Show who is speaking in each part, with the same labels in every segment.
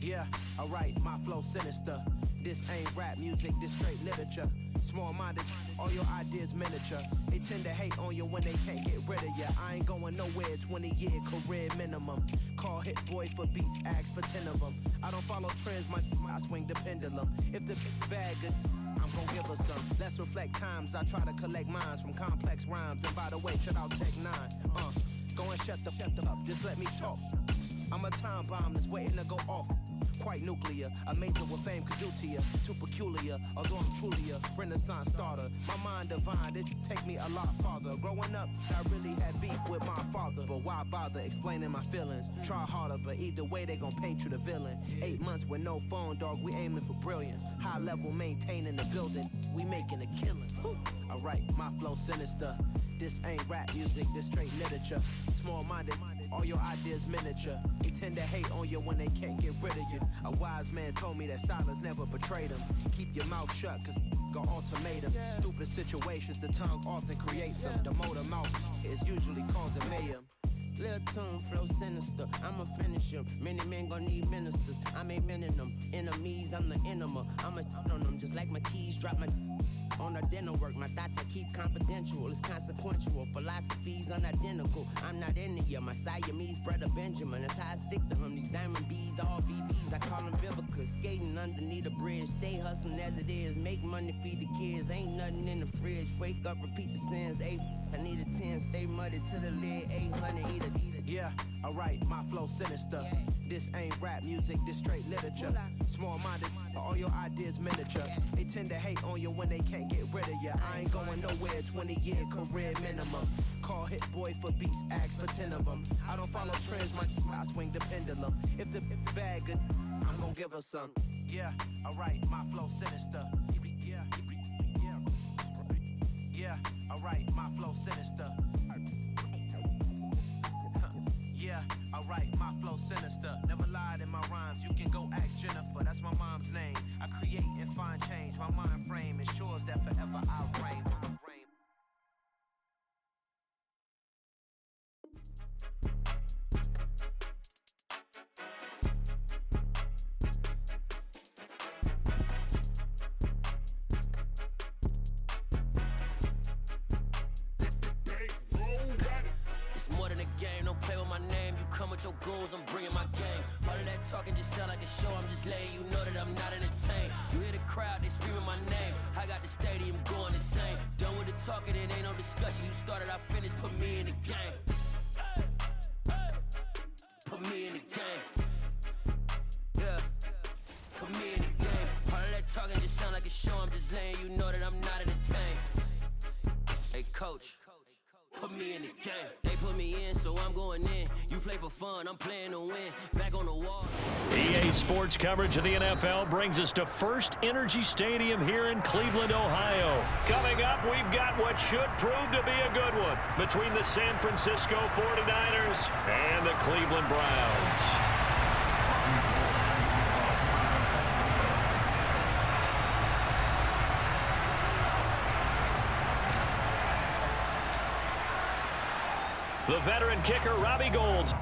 Speaker 1: Yeah, alright, my flow sinister. This ain't rap music, this straight literature. Small-minded, all your ideas miniature. They tend to hate on you when they can't get rid of you. I ain't going nowhere, 20-year career minimum. Call hit boy for beats, ask for 10 of them. I don't follow trends, I swing the pendulum. If the bag good, I'm gon' give her some. Let's reflect times, I try to collect minds from complex rhymes. And by the way, shut out Tech 9. Go and shut the up, just let me talk. I'm a time bomb that's waiting to go off. Quite nuclear, a major what fame could do to you. Too peculiar, although I'm truly a renaissance starter. My mind divine, it take me a lot farther. Growing up, I really had beef with my father. But why bother explaining my feelings? Try harder, but either way they gon' paint you the villain. 8 months with no phone, dog, we aiming for brilliance. High level maintaining the building, we making a killing. Alright, my flow sinister. This ain't rap music, this straight literature. Small-minded, all your ideas miniature. They tend to hate on you when they can't get rid of you. A wise man told me that silence never betrayed him. Keep your mouth shut, cause got ultimatums. Stupid situations, the tongue often creates them. The motor mouth is usually causing mayhem.
Speaker 2: Lil' tune, flow sinister, I'ma finish him. Many men gon' need ministers, I'm aiming them. Enemies, I'm the enema. I'ma on them, just like my keys, drop my on a dinner work. My thoughts I keep confidential, it's consequential. Philosophies unidentical, I'm not into ya. My Siamese brother Benjamin, that's how I stick to him. These diamond bees, all BBs, I call them Vivica. Skating underneath a bridge, stay hustling as it is. Make money, feed the kids, ain't nothing in the fridge. Wake up, repeat the sins, I need a 10, stay muddy to the lid, 800, eat a.
Speaker 1: Yeah, alright, my flow sinister. This ain't rap music, this straight literature. Small-minded, all your ideas miniature. They tend to hate on you when they can't get rid of you. I ain't going nowhere, 20-year career minimum. Call hit boy for beats, ask for 10 of them. I don't follow trends, I swing the pendulum. If the bag good, I'm gon' give her some. Yeah, alright, my flow sinister. Yeah, alright, my flow sinister. Yeah, alright, my flow sinister. Never lied in my rhymes, you can go ask Jennifer, that's my mom's name. I create and find change, my mind frame ensures that forever I reign.
Speaker 3: Come with your goons, I'm bringing my gang. All of that talking just sound like a show, I'm just letting you know that I'm not entertained. You hear the crowd, they screaming my name. I got the stadium going insane. Done with the talking, it ain't no discussion. You started, I finished, put me in the game. Put me in the game. Yeah, put me in the game. All of that talking just sound like a show, I'm just letting you know that I'm not entertained. Hey coach, put me in the game. They put me in, so I'm going in. You play for fun, I'm playing to win. Back on the wall.
Speaker 4: EA Sports coverage of the NFL brings us to First Energy Stadium here in Cleveland, Ohio. Coming up, we've got what should prove to be a good one between the San Francisco 49ers and the Cleveland Browns. The veteran kicker, Robbie Gould.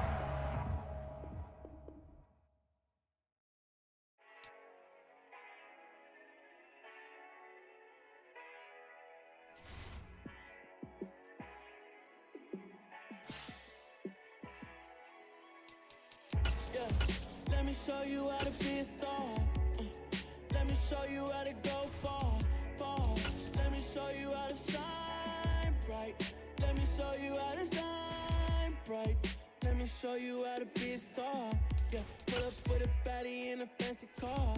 Speaker 5: Yeah, let me show you how to be a star. Let me show you how to go far, far. Let me show you how to shine bright. Let me show you how to shine bright. Let me show you how to be a star. Yeah, pull up with a baddie in a fancy car.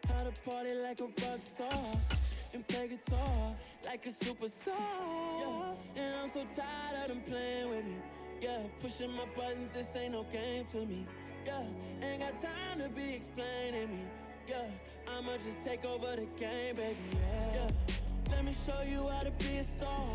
Speaker 5: How to party like a rock star and play guitar like a superstar. Yeah, and I'm so tired of them playing with me. Yeah, pushing my buttons, this ain't no game to me. Yeah, ain't got time to be explaining me. Yeah, I'ma just take over the game, baby. Yeah, let me show you how to be a star.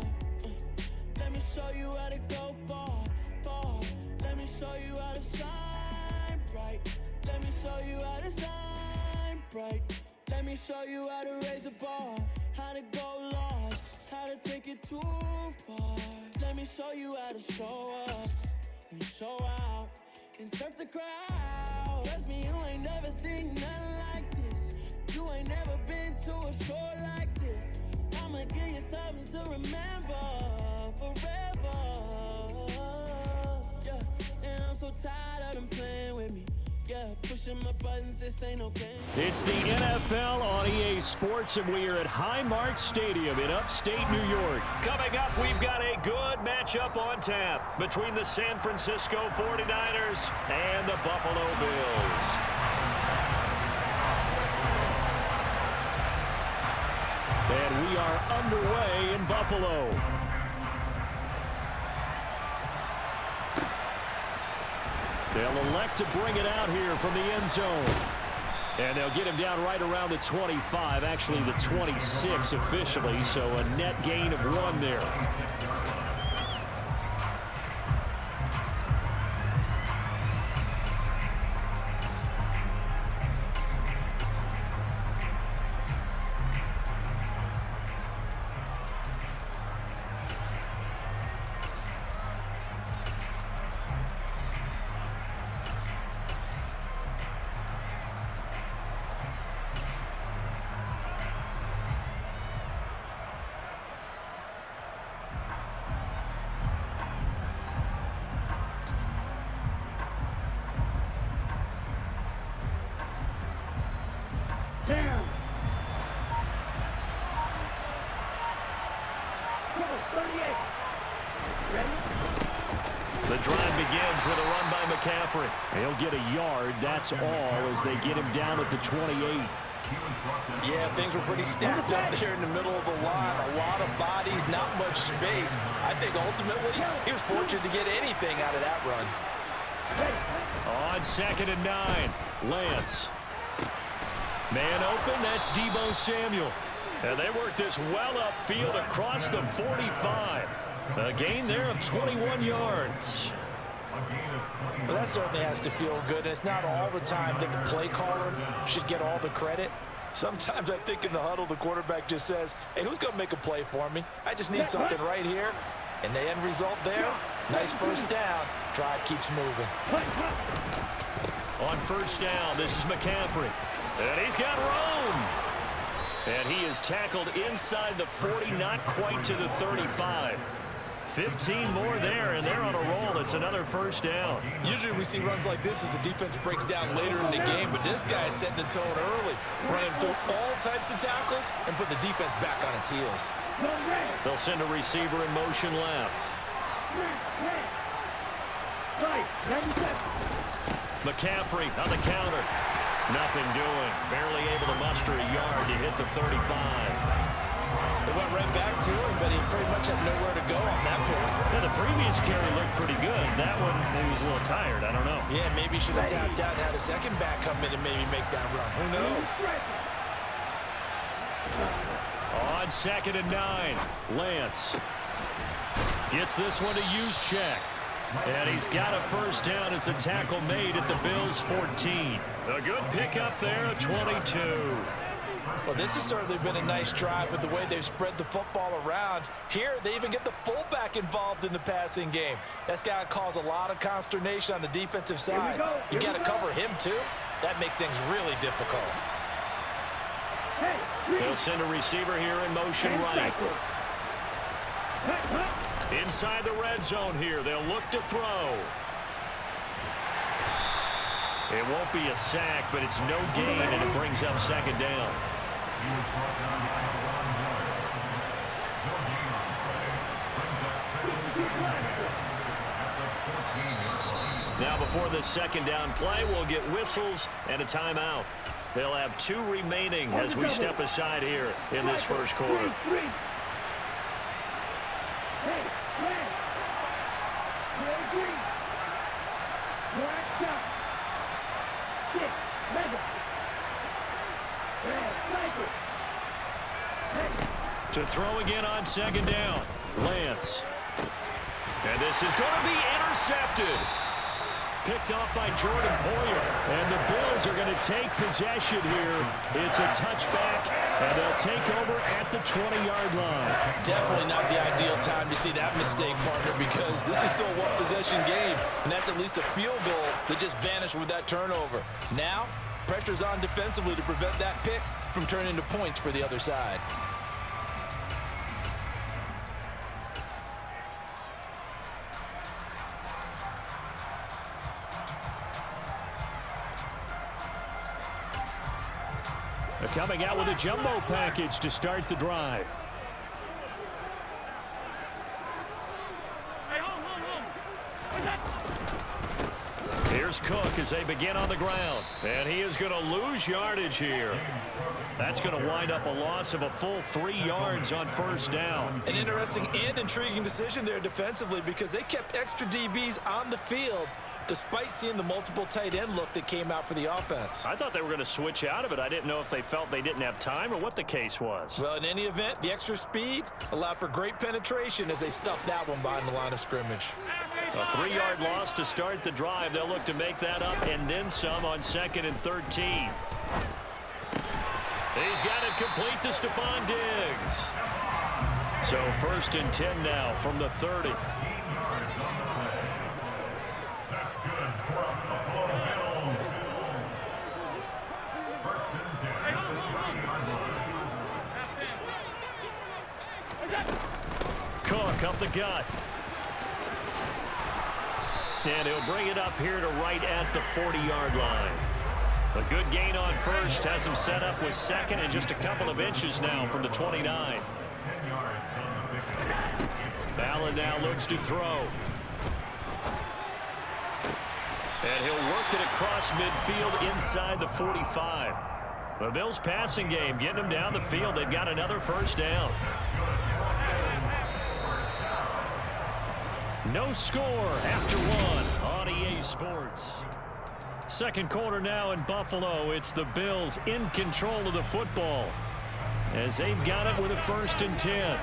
Speaker 5: Let me show you how to go far, far. Let me show you how to shine bright. Let me show you how to shine bright. Let me show you how to raise the bar, how to go large, how to take it too far. Let me show you how to show up and show out and surf the crowd. Trust me, you ain't never seen nothing like this. You ain't never been to a show like this. I'ma give you something to remember forever. Yeah, and I'm so tired of them playing with me. Yeah, pushing my buttons, this ain't no game.
Speaker 4: It's the NFL on EA Sports, and we are at Highmark Stadium in upstate New York. Coming up, we've got a good matchup on tap between the San Francisco 49ers and the Buffalo Bills. And we are underway in Buffalo. They'll elect to bring it out here from the end zone. And they'll get him down right around the 25, actually the 26 officially, so a net gain of 1 there. The drive begins with a run by McCaffrey. He'll get a yard, that's all, as they get him down at the 28.
Speaker 6: Yeah, things were pretty stacked up there in the middle of the line. A lot of bodies, not much space. I think ultimately he was fortunate to get anything out of that run.
Speaker 4: On 2nd and 9, Lance. Man open, that's Deebo Samuel. And they work this well upfield across the 45. A gain there of 21 yards.
Speaker 6: Well, that certainly has to feel good. And it's not all the time that the play caller should get all the credit. Sometimes I think in the huddle, the quarterback just says, hey, who's going to make a play for me? I just need something right here. And the end result there, nice first down. Drive keeps moving.
Speaker 4: On 1st down, this is McCaffrey. And he's got room. And he is tackled inside the 40, not quite to the 35. 15 more there, and they're on a roll. It's another 1st down.
Speaker 6: Usually we see runs like this as the defense breaks down later in the game, but this guy is setting the tone early, running through all types of tackles and put the defense back on its heels.
Speaker 4: They'll send a receiver in motion left. McCaffrey on the counter. Nothing doing. Barely able to muster a yard to hit the 35.
Speaker 6: They went right back to him, but he pretty much had nowhere to go on that point.
Speaker 4: Yeah, the previous carry looked pretty good. That one, he was a little tired. I don't know.
Speaker 6: Yeah, maybe he should have tapped out and had a second back come in and maybe make that run. Who knows?
Speaker 4: On 2nd and 9, Lance gets this one to Juszczyk. And he's got a 1st down as a tackle made at the Bills' 14. A good pickup there, a 22.
Speaker 6: Well, this has certainly been a nice drive with the way they've spread the football around. Here, they even get the fullback involved in the passing game. That's got to cause a lot of consternation on the defensive side. You got to cover him, too. That makes things really difficult.
Speaker 4: They'll send a receiver here in motion right. Inside the red zone here, they'll look to throw. It won't be a sack, but it's no gain, and it brings up 2nd down. Now before the 2nd down play, we'll get whistles and a timeout. They'll have 2 remaining as we step aside here in this 1st quarter. To throw again on 2nd down, Lance. And this is going to be intercepted. picked off by Jordan Poyer. And the Bills are going to take possession here. It's a touchback, and they'll take over at the 20-yard line.
Speaker 6: Definitely not the ideal time to see that mistake, partner, because this is still a one-possession game, and that's at least a field goal that just vanished with that turnover. Now, pressure's on defensively to prevent that pick from turning into points for the other side.
Speaker 4: Coming out with a jumbo package to start the drive. Here's Cook as they begin on the ground. And he is going to lose yardage here. That's going to wind up a loss of a full 3 yards on first down.
Speaker 6: An interesting and intriguing decision there defensively because they kept extra DBs on the field despite seeing the multiple tight end look that came out for the offense.
Speaker 4: I thought they were going to switch out of it. I didn't know if they felt they didn't have time or what the case was.
Speaker 6: Well, in any event, the extra speed allowed for great penetration as they stuffed that one behind the line of scrimmage.
Speaker 4: A 3-yard loss to start the drive. They'll look to make that up and then some on 2nd and 13. He's got it complete to Stephon Diggs. So 1st and 10 now from the 30. Cook up the gut. And he'll bring it up here to right at the 40-yard line. A good gain on first has him set up with 2nd and just a couple of inches now from the 29. Allen now looks to throw. And he'll work it across midfield inside the 45. The Bills passing game getting them down the field. They've got another first down. No score after one on EA Sports. Second quarter now in Buffalo. It's the Bills in control of the football as they've got it with a 1st and 10.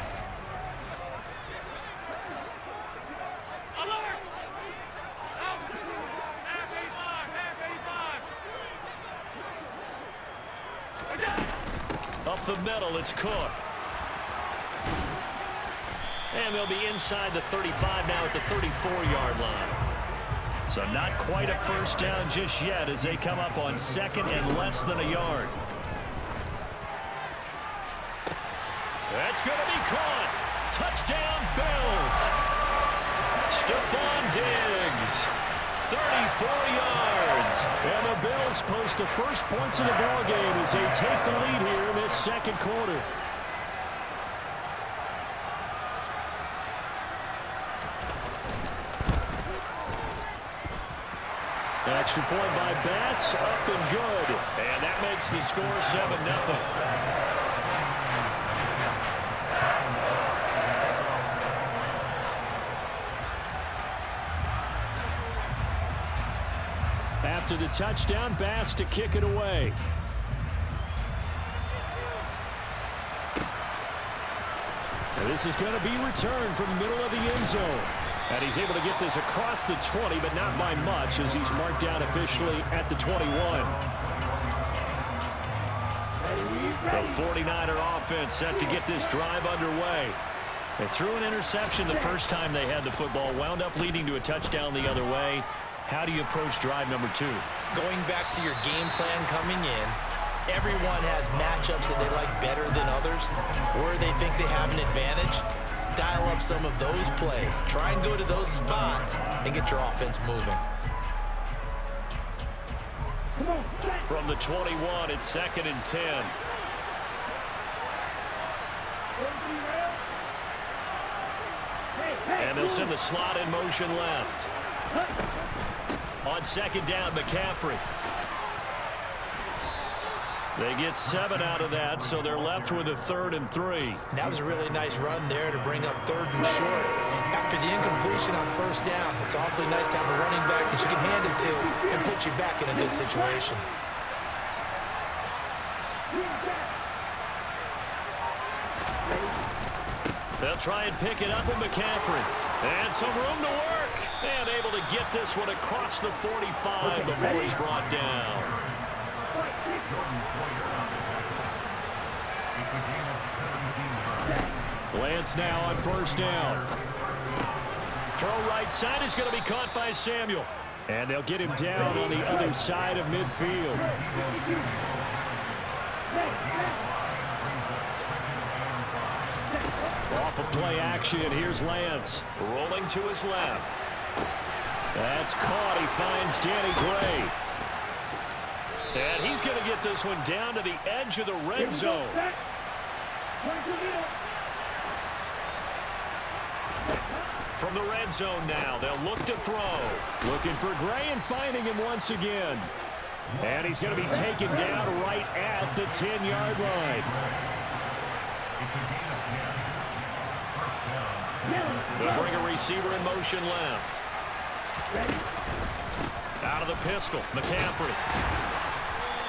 Speaker 4: Up the middle, it's Cook. And they'll be inside the 35 now at the 34-yard line. So not quite a first down just yet as they come up on 2nd and less than a yard. That's going to be caught. Touchdown, Bills. Stephon Diggs, 34 yards. And the Bills post the first points in the ballgame as they take the lead here in this second quarter. Extra point by Bass, up and good. And that makes the score 7-0. After the touchdown, Bass to kick it away. And this is going to be returned from the middle of the end zone. And he's able to get this across the 20, but not by much as he's marked down officially at the 21. The 49er offense set to get this drive underway. They threw an interception the first time they had the football, wound up leading to a touchdown the other way. How do you approach drive number 2?
Speaker 6: Going back to your game plan coming in, everyone has matchups that they like better than others, where they think they have an advantage. Dial up some of those plays. Try and go to those spots and get your offense moving.
Speaker 4: From the 21, it's 2nd and 10. And they'll send the slot in motion left. On 2nd down, McCaffrey. They get 7 out of that, so they're left with a 3rd and 3.
Speaker 6: That was a really nice run there to bring up 3rd and short. After the incompletion on first down, it's awfully nice to have a running back that you can hand it to and put you back in a good situation.
Speaker 4: They'll try and pick it up with McCaffrey. And some room to work. And able to get this one across the 45 before he's brought down. Lance now on first down. Throw right side is going to be caught by Samuel. And they'll get him down on the other side of midfield. Off of play action, here's Lance. Rolling to his left. That's caught. He finds Danny Gray. And he's going to get this one down to the edge of the red zone. From the red zone now, they'll look to throw. Looking for Gray and finding him once again. And he's going to be taken down right at the 10-yard line. They'll bring a receiver in motion left. Out of the pistol, McCaffrey.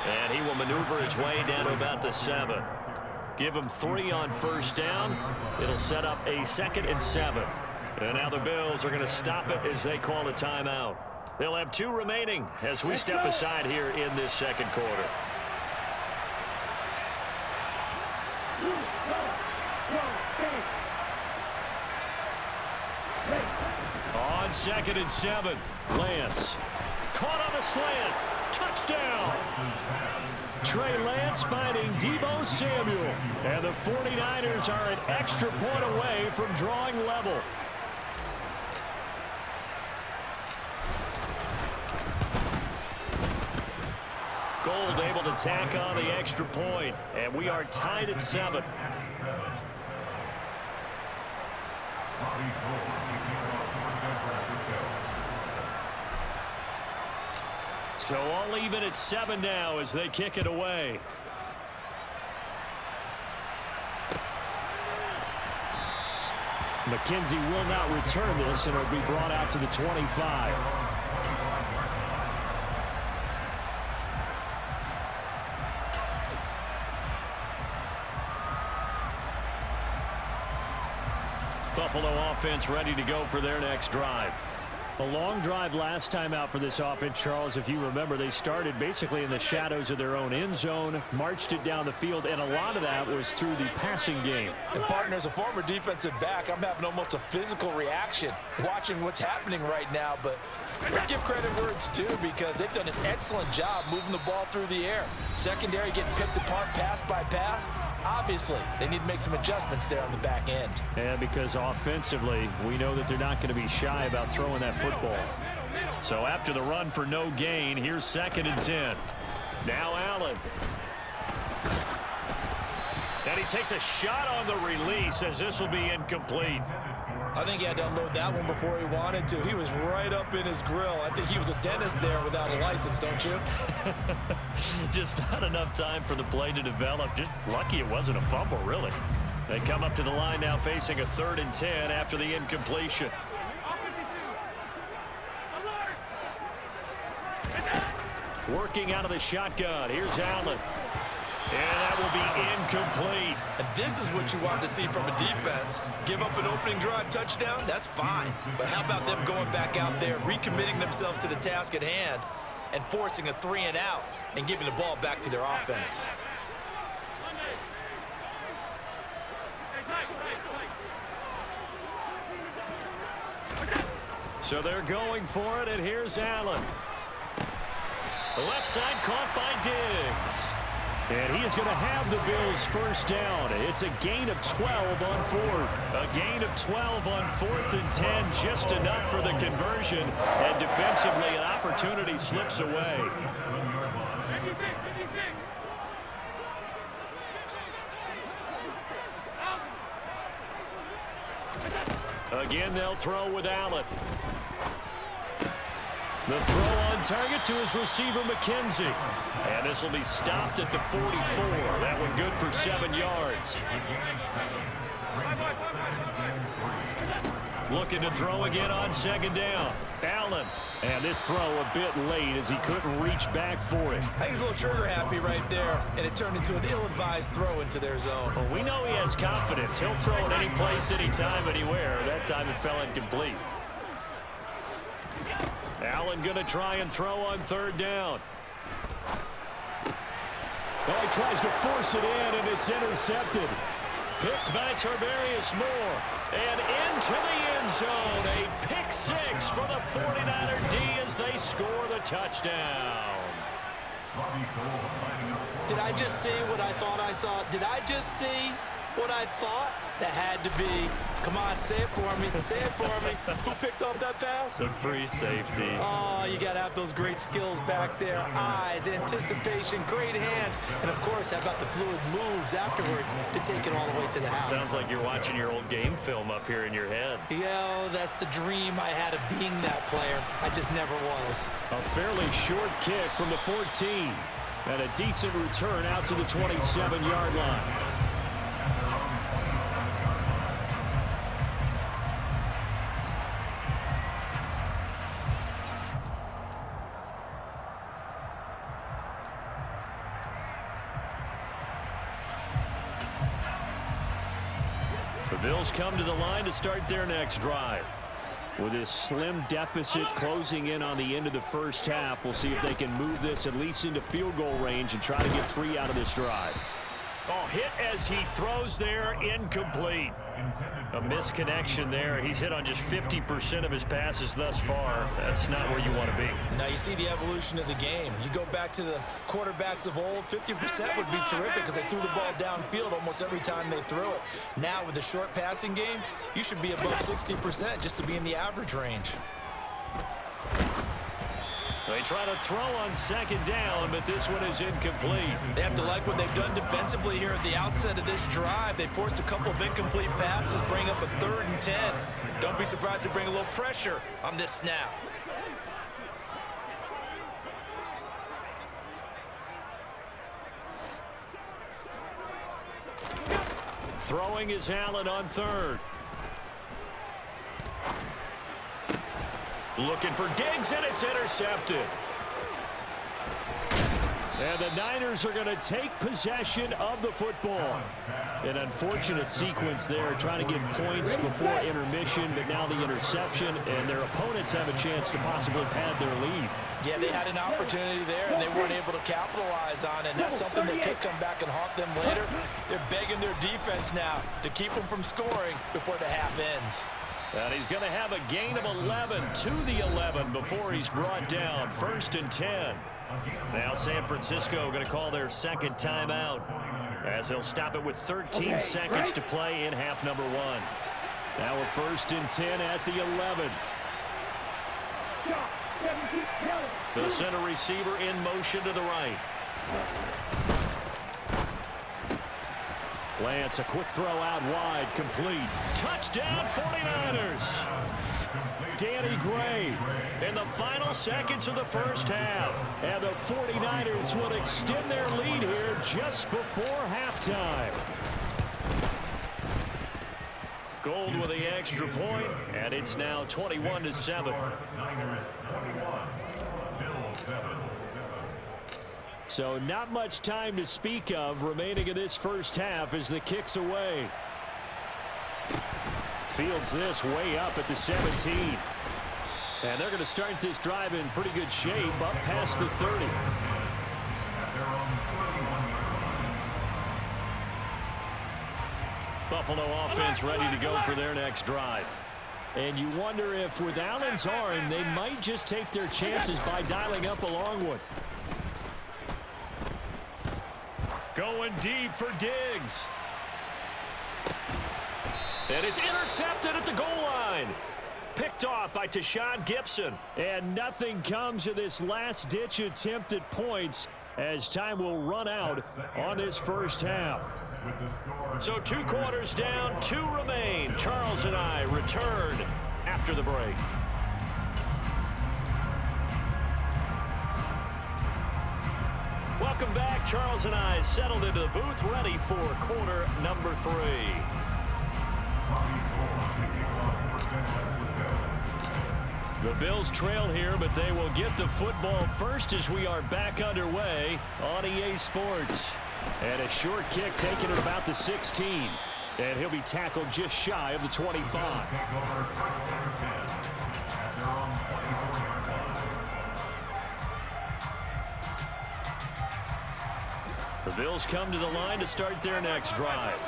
Speaker 4: And he will maneuver his way down to about the 7. Give him 3 on first down. It'll set up a 2nd and 7. And now the Bills are going to stop it as they call a timeout. They'll have 2 remaining as we step aside here in this second quarter. On 2nd and 7, Lance. Caught on the slant. Touchdown. Trey Lance finding Deebo Samuel. And the 49ers are an extra point away from drawing level. Gold able to tack on the extra point. And we are tied at 7. So all even at 7 now as they kick it away. McKenzie will not return this, and it'll be brought out to the 25. Buffalo offense ready to go for their next drive. A long drive last time out for this offense, Charles. If you remember, they started basically in the shadows of their own end zone, marched it down the field, and a lot of that was through the passing game.
Speaker 6: And partner, as a former defensive back, I'm having almost a physical reaction watching what's happening right now. But let's give credit where it's due, because they've done an excellent job moving the ball through the air. Secondary getting picked apart pass by pass. Obviously, they need to make some adjustments there on the back end.
Speaker 4: And because offensively, we know that they're not going to be shy about throwing that football. So after the run for no gain, here's 2nd and 10. Now Allen. And he takes a shot on the release as this will be incomplete.
Speaker 6: I think he had to unload that one before he wanted to. He was right up in his grill. I think he was a dentist there without a license, don't you?
Speaker 4: Just not enough time for the play to develop. Just lucky it wasn't a fumble, really. They come up to the line now facing a 3rd and 10 after the incompletion. Working out of the shotgun. Here's Allen. And that will be incomplete.
Speaker 6: And this is what you want to see from a defense. Give up an opening drive touchdown, that's fine. But how about them going back out there, recommitting themselves to the task at hand, and forcing a 3 and out and giving the ball back to their offense?
Speaker 4: So they're going for it, and here's Allen. The left side caught by Diggs. And he is going to have the Bills first down. It's a gain of 12 on 4th. A gain of 12 on 4th and 10, just enough for the conversion. And defensively, an opportunity slips away. Again, they'll throw with Allen. The throw on target to his receiver, McKenzie. And this will be stopped at the 44. That one good for 7 yards. Looking to throw again on 2nd down. Allen. And this throw a bit late as he couldn't reach back for it.
Speaker 6: I think he's a little trigger happy right there, and it turned into an ill-advised throw into their zone.
Speaker 4: Well, we know he has confidence. He'll throw it any place, anytime, anywhere. That time it fell incomplete. Allen going to try and throw on third down. Oh, he tries to force it in, and it's intercepted. Picked by Tarvarius Moore. And into the end zone. A pick six for the 49er D as they score the touchdown.
Speaker 6: Did I just see what I thought I saw? Did I just see what I thought? That had to be. Come on, say it for me. Say it for me. Who picked up that pass?
Speaker 4: The free safety.
Speaker 6: Oh, you got to have those great skills back there. Eyes, anticipation, great hands. And, of course, how about the fluid moves afterwards to take it all the way to the house?
Speaker 4: Sounds like you're watching your old game film up here in your head.
Speaker 6: Yeah, that's the dream I had of being that player. I just never was.
Speaker 4: A fairly short kick from the 14. And a decent return out to the 27-yard line. The Bills come to the line to start their next drive. With this slim deficit closing in on the end of the first half, we'll see if they can move this at least into field goal range and try to get 3 out of this drive. Oh, hit as he throws there, incomplete. A misconnection there. He's hit on just 50% of his passes thus far. That's not where you want to be.
Speaker 6: Now you see the evolution of the game. You go back to the quarterbacks of old, 50% would be terrific because they threw the ball downfield almost every time they threw it. Now with the short passing game, you should be above 60% just to be in the average range.
Speaker 4: They try to throw on second down, but this one is incomplete.
Speaker 6: They have to like what they've done defensively here at the outset of this drive. They forced a couple of incomplete passes, bring up a 3rd and 10. Don't be surprised to bring a little pressure on this snap.
Speaker 4: Throwing is Allen on 3rd. Looking for Diggs, and it's intercepted. And the Niners are going to take possession of the football. An unfortunate sequence there, trying to get points before intermission, but now the interception, and their opponents have a chance to possibly pad their lead.
Speaker 6: Yeah, they had an opportunity there, and they weren't able to capitalize on it, and that's something that could come back and haunt them later. They're begging their defense now to keep them from scoring before the half ends.
Speaker 4: And he's going to have a gain of 11 to the 11 before he's brought down. 1st and 10. Now San Francisco going to call their second timeout as they'll stop it with 13 seconds to play in half number 1. Now a 1st and 10 at the 11. The center receiver in motion to the right. Lance, a quick throw out wide, complete. Touchdown 49ers. Danny Gray in the final seconds of the first half. And the 49ers will extend their lead here just before halftime. Gold with the extra point, and it's now 21-7. So not much time to speak of remaining in this first half as the kick's away. Fields this way up at the 17. And they're going to start this drive in pretty good shape up past the 30. Buffalo offense ready to go for their next drive. And you wonder if with Allen's arm, they might just take their chances by dialing up a long one. Going deep for Diggs. And it's intercepted at the goal line. Picked off by Tashawn Gibson. And nothing comes of this last-ditch attempt at points as time will run out on this first half. So 2 quarters down, 2 remain. Charles and I return after the break. Welcome back. Charles and I settled into the booth, ready for quarter number 3. The Bills trail here, but they will get the football first as we are back underway on EA Sports. And a short kick taken at about the 16. And he'll be tackled just shy of the 25. The Bills come to the line to start their next drive.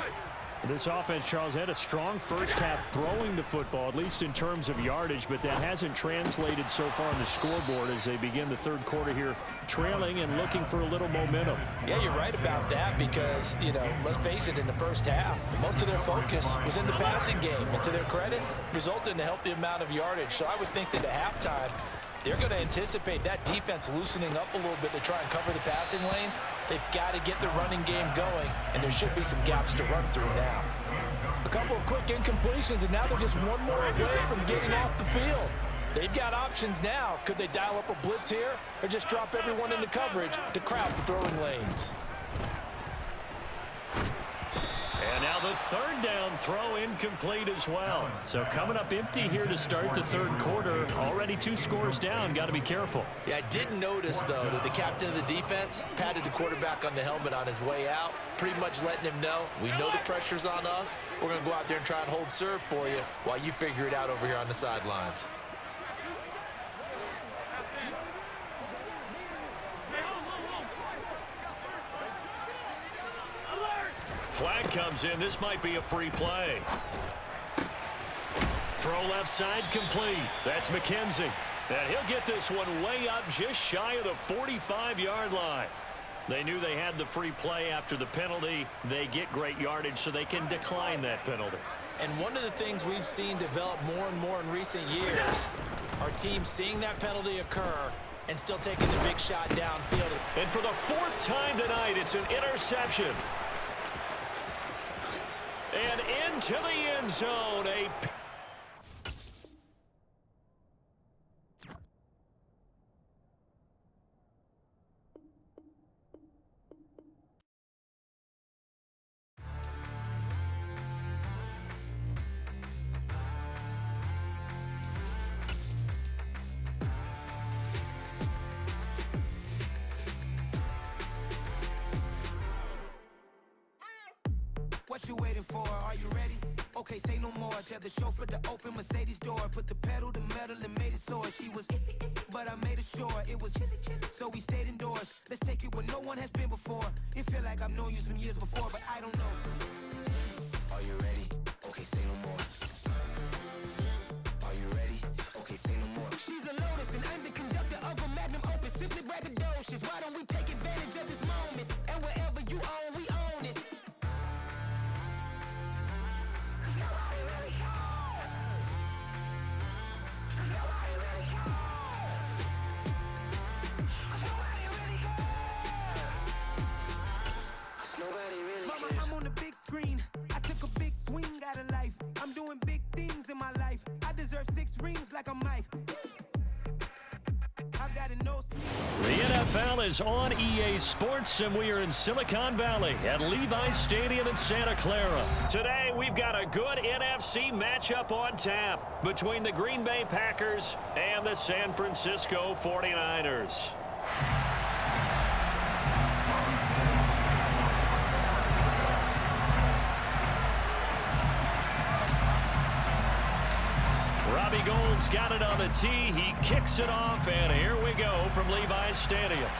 Speaker 4: This offense, Charles, had a strong first half throwing the football, at least in terms of yardage, but that hasn't translated so far on the scoreboard as they begin the third quarter here, trailing and looking for a little momentum.
Speaker 6: Yeah, you're right about that because, let's face it, in the first half, most of their focus was in the passing game. And to their credit, resulted in a healthy amount of yardage. So I would think that at halftime, they're going to anticipate that defense loosening up a little bit to try and cover the passing lanes. They've got to get the running game going, and there should be some gaps to run through now. A couple of quick incompletions, and now they're just one more away from getting off the field. They've got options now. Could they dial up a blitz here or just drop everyone into coverage to crowd the throwing lanes?
Speaker 4: And now the third down throw incomplete as well. So coming up empty here to start the third quarter. Already 2 scores down. Got to be careful.
Speaker 6: Yeah, I did notice, though, that the captain of the defense patted the quarterback on the helmet on his way out, pretty much letting him know, we know the pressure's on us. We're going to go out there and try and hold serve for you while you figure it out over here on the sidelines.
Speaker 4: Flag comes in. This might be a free play. Throw left side complete. That's McKenzie. And he'll get this one way up just shy of the 45-yard line. They knew they had the free play after the penalty. They get great yardage so they can decline that penalty.
Speaker 6: And one of the things we've seen develop more and more in recent years are teams seeing that penalty occur and still taking the big shot downfield.
Speaker 4: And for the 4th time tonight, it's an interception. And into the end zone.
Speaker 5: What you waiting for? Are you ready? Okay, say no more. Tell the chauffeur to open Mercedes door. Put the pedal to metal and made it soar. She was, but I made it sure it was. So we stayed indoors. Let's take it where no one has been before. It feel like I've known you some years before, but I don't know. Are you ready? Okay, say no more. Are you ready? Okay, say no more. She's a Lotus and I'm the conductor of a Magnum Opus. Simply braggadocious. Why don't we take advantage of this moment? And wherever you own, we own it. I took a big swing out of life. I'm doing big things in my life. I deserve 6 rings like I'm Mike. I've got a no sleep.
Speaker 4: The NFL is on EA Sports, and we are in Silicon Valley at Levi's Stadium in Santa Clara. Today, we've got a good NFC matchup on tap between the Green Bay Packers and the San Francisco 49ers. Robbie Gould's got it on the tee. He kicks it off, and here we go from Levi's Stadium.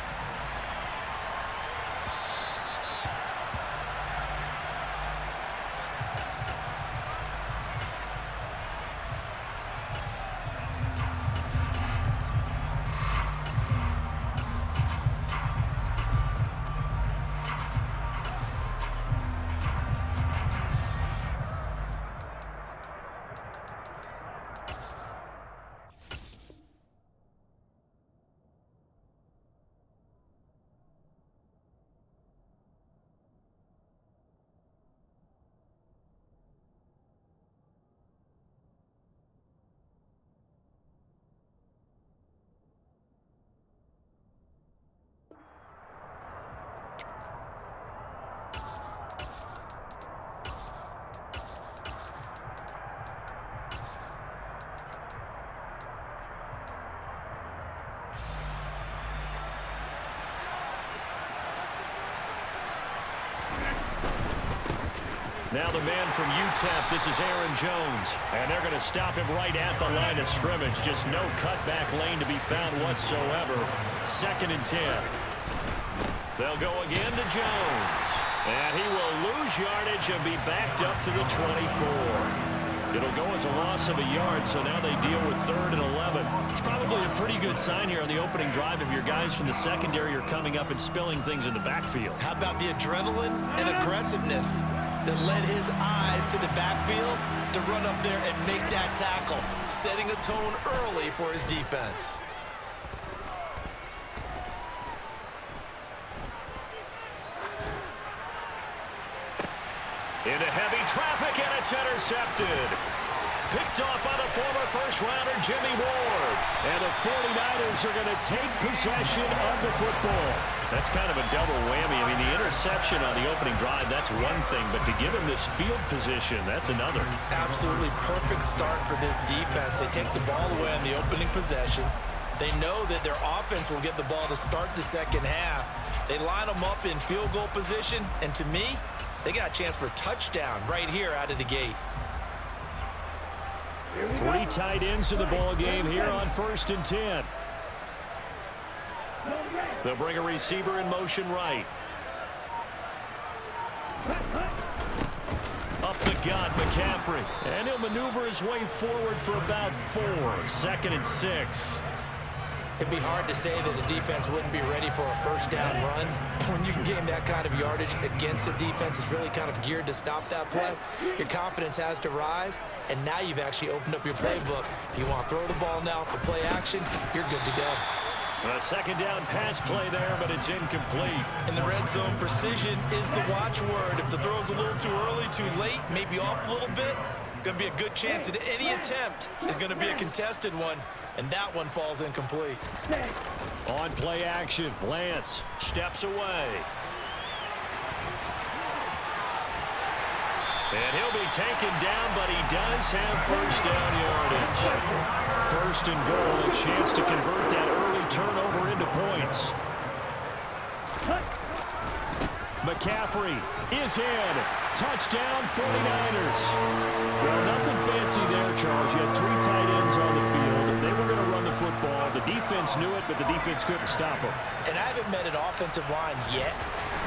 Speaker 4: Now the man from UTEP, this is Aaron Jones. And they're going to stop him right at the line of scrimmage. Just no cutback lane to be found whatsoever. 2nd and 10. They'll go again to Jones. And he will lose yardage and be backed up to the 24. It'll go as a loss of a yard, so now they deal with 3rd and 11. It's probably a pretty good sign here on the opening drive if your guys from the secondary are coming up and spilling things in the backfield.
Speaker 6: How about the adrenaline and aggressiveness that led his eyes to the backfield to run up there and make that tackle, setting a tone early for his defense.
Speaker 4: Into heavy traffic, and it's intercepted. Picked off by the former first-rounder Jimmy Ward. And the 49ers are going to take possession of the football. That's kind of a double whammy. I mean, the interception on the opening drive, that's one thing. But to give him this field position, that's another.
Speaker 6: Absolutely perfect start for this defense. They take the ball away on the opening possession. They know that their offense will get the ball to start the second half. They line them up in field goal position. And to me, they got a chance for a touchdown right here out of the gate.
Speaker 4: 3 tight ends in the ball game here on 1st and 10. They'll bring a receiver in motion right. Up the gut, McCaffrey. And he'll maneuver his way forward for about 4. 2nd and 6.
Speaker 6: It'd be hard to say that a defense wouldn't be ready for a first down run. When you can gain that kind of yardage against a defense that's really kind of geared to stop that play, your confidence has to rise, and now you've actually opened up your playbook. If you want to throw the ball now for play action, you're good to go.
Speaker 4: A 2nd down pass play there, but it's incomplete.
Speaker 6: In the red zone, precision is the watchword. If the throw's a little too early, too late, maybe off a little bit, going to be a good chance that any attempt is going to be a contested one. And that one falls incomplete.
Speaker 4: On play action, Lance steps away. And he'll be taken down, but he does have first down yardage. 1st and goal, a chance to convert that early turnover into points. McCaffrey is in. Touchdown, 49ers. Well, nothing fancy there, Charles. You had 3 tight ends on the field. They were going to run the football. The defense knew it, but the defense couldn't stop them.
Speaker 6: And I haven't met an offensive line yet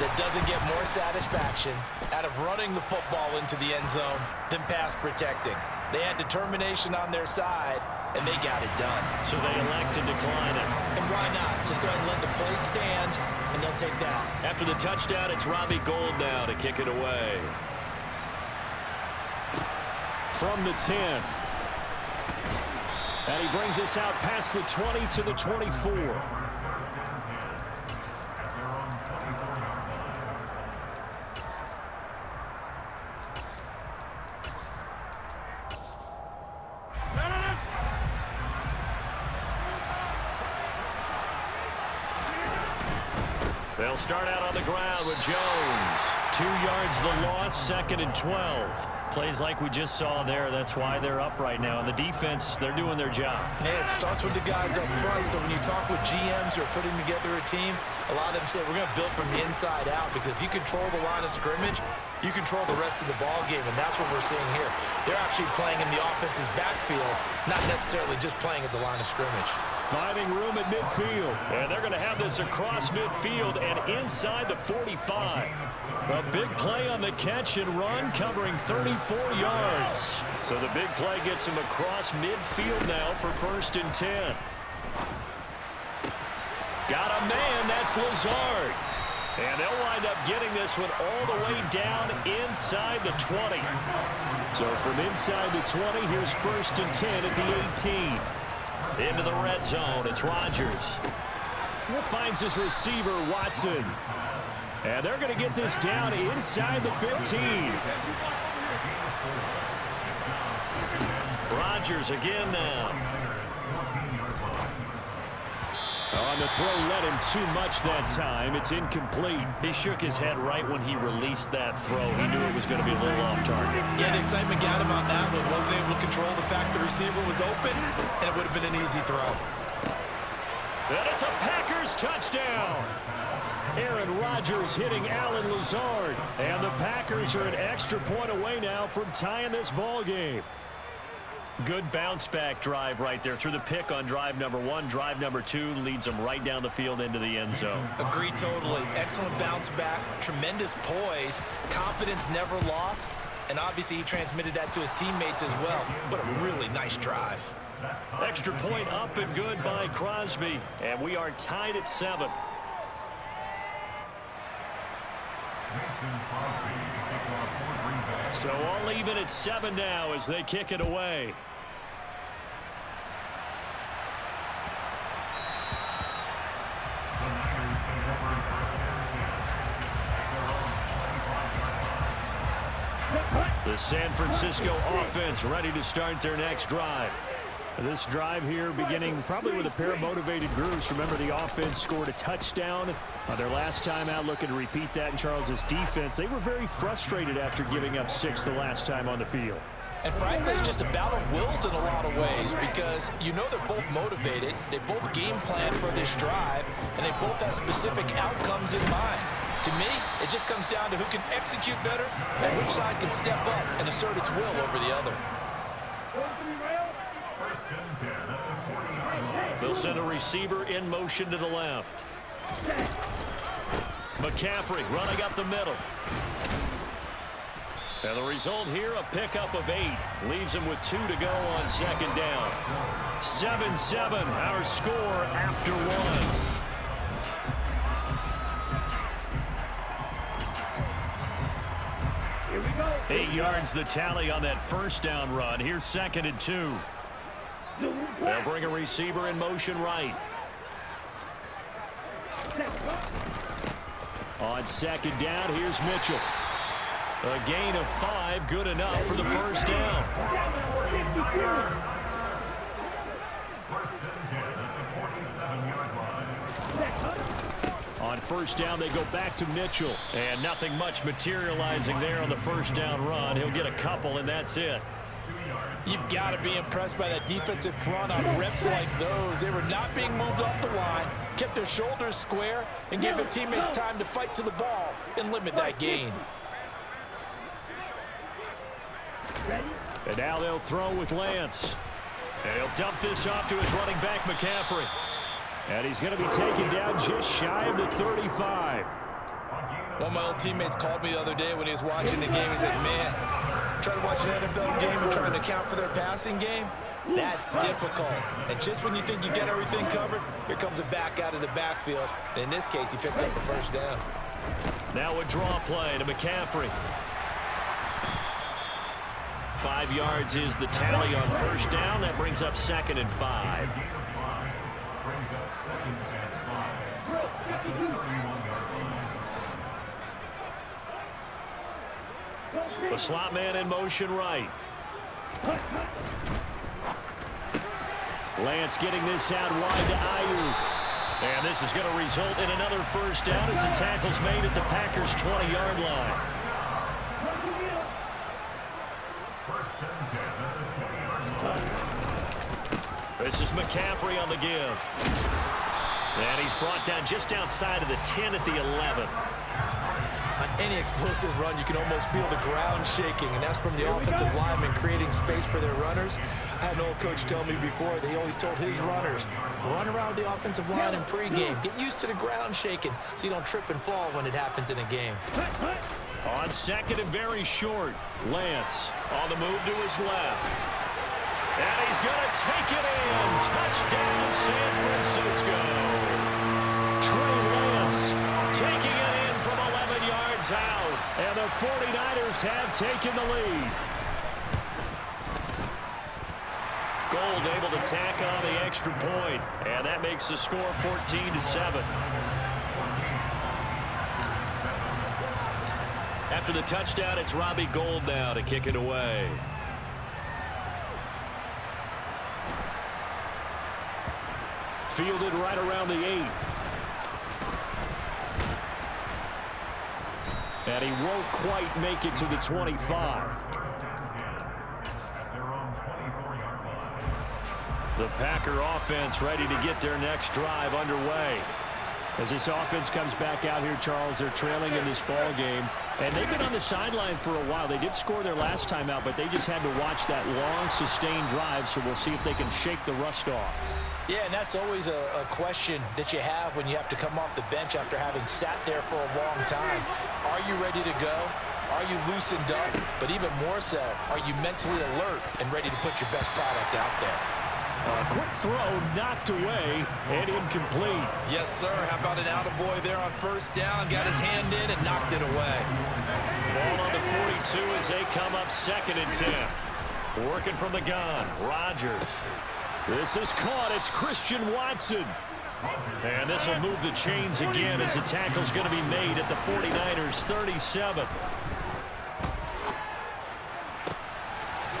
Speaker 6: that doesn't get more satisfaction out of running the football into the end zone than pass protecting. They had determination on their side, and they got it done.
Speaker 4: So they elect to decline it.
Speaker 6: And why not? Just go ahead and let the play stand, and they'll take that.
Speaker 4: After the touchdown, it's Robbie Gould now to kick it away. From the 10. And he brings us out past the 20 to the 24. They'll start out on the ground with Jones. 2 yards the loss, 2nd and 12. Plays like we just saw there. That's why they're up right now. And the defense, they're doing their job.
Speaker 6: Yeah, it starts with the guys up front. So when you talk with GMs who are putting together a team, a lot of them say we're going to build from the inside out, because if you control the line of scrimmage, you control the rest of the ball game, and that's what we're seeing here. They're actually playing in the offense's backfield, not necessarily just playing at the line of scrimmage.
Speaker 4: Finding room at midfield. And they're going to have this across midfield and inside the 45. A big play on the catch and run, covering 34 yards. So the big play gets him across midfield now for 1st and 10. Got a man, that's Lazard. And they'll wind up getting this one all the way down inside the 20. So from inside the 20, here's 1st and 10 at the 18. Into the red zone, it's Rodgers. Finds his receiver, Watson. And they're going to get this down inside the 15. Rodgers again now. On the throw, led him too much that time. It's incomplete. He shook his head right when he released that throw. He knew it was going to be a little off target.
Speaker 6: Yeah, the excitement got him on that one. Wasn't able to control the fact the receiver was open, and it would have been an easy throw.
Speaker 4: And it's a Packers touchdown. Aaron Rodgers hitting Alan Lazard. And the Packers are an extra point away now from tying this ball game. Good bounce-back drive right there. Through the pick on drive number 1. Drive number 2 leads them right down the field into the end zone.
Speaker 6: Agree totally. Excellent bounce back. Tremendous poise. Confidence never lost. And obviously he transmitted that to his teammates as well. What a really nice drive.
Speaker 4: Extra point up and good by Crosby. And we are tied at 7. So all even at 7 now as they kick it away. The San Francisco offense ready to start their next drive. This drive here beginning probably with a pair of motivated groups. Remember, the offense scored a touchdown their last time out, looking to repeat that in Charles's defense. They were very frustrated after giving up 6 the last time on the field.
Speaker 6: And frankly, it's just a battle of wills in a lot of ways because you know they're both motivated. They both game plan for this drive, and they both have specific outcomes in mind. To me, it just comes down to who can execute better and which side can step up and assert its will over the other.
Speaker 4: They'll send a receiver in motion to the left. McCaffrey running up the middle. And the result here, a pickup of 8. Leaves him with 2 to go on second down. 7-7, our score after 1.
Speaker 5: Here we go.
Speaker 4: 8 yards the tally on that first down run. Here's 2nd and 2. They'll bring a receiver in motion right. On second down, here's Mitchell. A gain of 5, good enough for the first down. On first down, they go back to Mitchell. And nothing much materializing there on the first down run. He'll get a couple, and that's it.
Speaker 6: You've got to be impressed by that defensive front on reps like those. They were not being moved off the line, kept their shoulders square, and gave their teammates time to fight to the ball and limit that gain.
Speaker 4: And now they'll throw with Lance. And he'll dump this off to his running back, McCaffrey. And he's going to be taken down just shy of the 35.
Speaker 6: One of my old teammates called me the other day when he was watching the game. He said, man, trying to watch an NFL game and trying to account for their passing game, that's difficult. And just when you think you get everything covered, here comes a back out of the backfield. And in this case, he picks up the first down.
Speaker 4: Now a draw play to McCaffrey. 5 yards is the tally on first down. That brings up 2nd and 5. The slot man in motion right. Lance getting this out wide to Ayuk. And this is going to result in another first down as the tackle's made at the Packers' 20-yard line. This is McCaffrey on the give. And he's brought down just outside of the 10 at the 11.
Speaker 6: On any explosive run, you can almost feel the ground shaking, and that's from the offensive linemen creating space for their runners. I had an old coach tell me before, that he always told his runners, run around the offensive line in pregame. Get used to the ground shaking so you don't trip and fall when it happens in a game.
Speaker 4: On 2nd and very short, Lance on the move to his left. And he's going to take it in. Touchdown, San Francisco. Trey Lance taking it in from 11 yards out. And the 49ers have taken the lead. Gold able to tack on the extra point. And that makes the score 14-7. After the touchdown, it's Robbie Gould now to kick it away. Fielded right around the 8. And he won't quite make it to the 25. The Packer offense ready to get their next drive underway. As this offense comes back out here, Charles, they're trailing in this ball game. And they've been on the sideline for a while. They did score their last time out, but they just had to watch that long, sustained drive, so we'll see if they can shake the rust off.
Speaker 6: Yeah, and that's always a question that you have when you have to come off the bench after having sat there for a long time. Are you ready to go? Are you loosened up? But even more so, are you mentally alert and ready to put your best product out there?
Speaker 4: A quick throw knocked away and incomplete.
Speaker 6: Yes, sir. How about an attaboy there on first down? Got his hand in and knocked it away.
Speaker 4: Ball on the 42 as they come up 2nd and 10. Working from the gun, Rodgers. This is caught. It's Christian Watson. And this will move the chains again as the tackle's going to be made at the 49ers 37.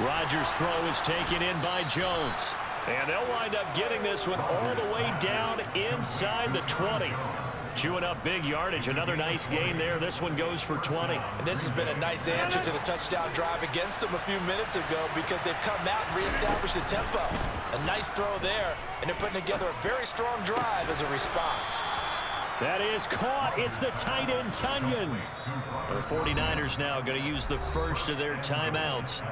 Speaker 4: Rodgers' throw is taken in by Jones. And they'll wind up getting this one all the way down inside the 20. Chewing up big yardage. Another nice gain there. This one goes for 20.
Speaker 6: And this has been a nice answer to the touchdown drive against them a few minutes ago because they've come out and reestablished the tempo. A nice throw there, and they're putting together a very strong drive as a response.
Speaker 4: That is caught. It's the tight end, Tunyon. The 49ers now going to use the first of their timeouts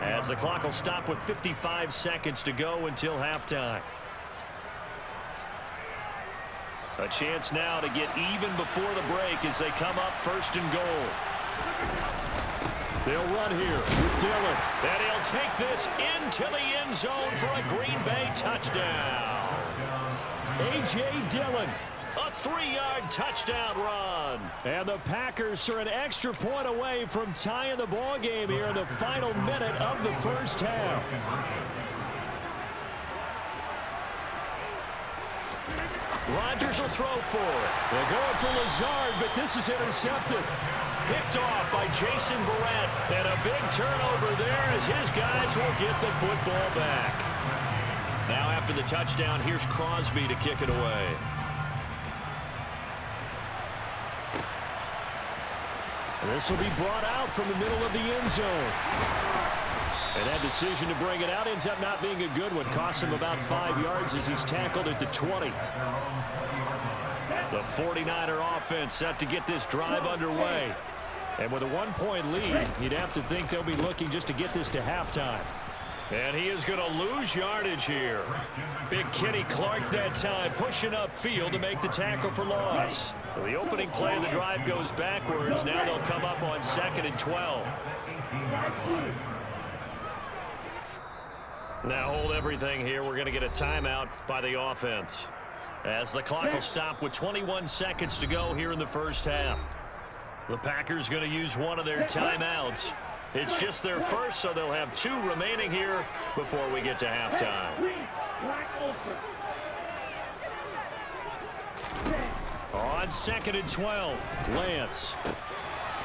Speaker 4: as the clock will stop with 55 seconds to go until halftime. A chance now to get even before the break as they come up 1st and goal. They'll run here with Dillon. And he'll take this into the end zone for a Green Bay touchdown. A.J. Dillon. A 3-yard touchdown run. And the Packers are an extra point away from tying the ball game here in the final minute of the first half. Rodgers will throw for it. They're going for Lazard, but this is intercepted. Picked off by Jason Verrett. And a big turnover there as his guys will get the football back. Now after the touchdown, here's Crosby to kick it away. This will be brought out from the middle of the end zone. And that decision to bring it out ends up not being a good one. Costs him about 5 yards as he's tackled at the 20. The 49er offense set to get this drive underway. And with a 1-point lead, you'd have to think they'll be looking just to get this to halftime. And he is going to lose yardage here. Big Kenny Clark that time pushing upfield to make the tackle for loss. So the opening play of the drive goes backwards. Now they'll come up on 2nd and 12. Now hold everything here. We're going to get a timeout by the offense as the clock will stop with 21 seconds to go here in the first half. The Packers going to use one of their timeouts. It's just their first, so they'll have 2 remaining here before we get to halftime. On 2nd and 12, Lance.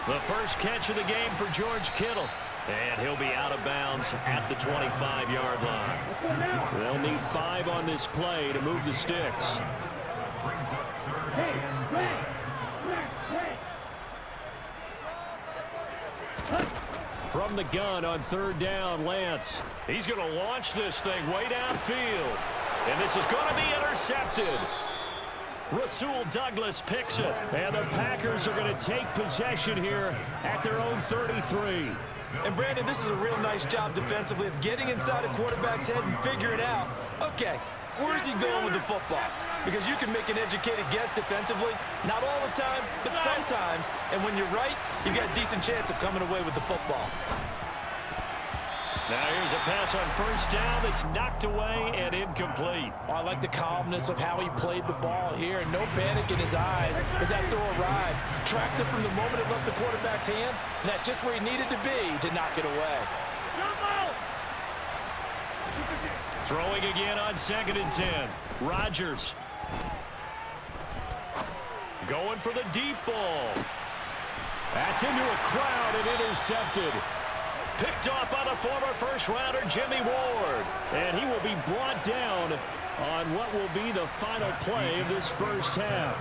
Speaker 4: The first catch of the game for George Kittle. And he'll be out of bounds at the 25-yard line. They'll need 5 on this play to move the sticks. From the gun on 3rd down, Lance. He's going to launch this thing way downfield. And this is going to be intercepted. Rasul Douglas picks it. And the Packers are going to take possession here at their own 33.
Speaker 6: And Brandon, this is a real nice job defensively of getting inside a quarterback's head and figuring out, okay, where's he going with the football? Because you can make an educated guess defensively, not all the time, but sometimes. And when you're right, you got a decent chance of coming away with the football.
Speaker 4: Now here's a pass on 1st down that's knocked away and incomplete.
Speaker 6: Oh, I like the calmness of how he played the ball here. No panic in his eyes as that throw arrived. Tracked it from the moment it left the quarterback's hand, and that's just where he needed to be to knock it away.
Speaker 4: Throwing again on 2nd and 10. Rodgers. Going for the deep ball. That's into a crowd and intercepted. Picked off by the former first-rounder Jimmy Ward. And he will be brought down on what will be the final play of this first half.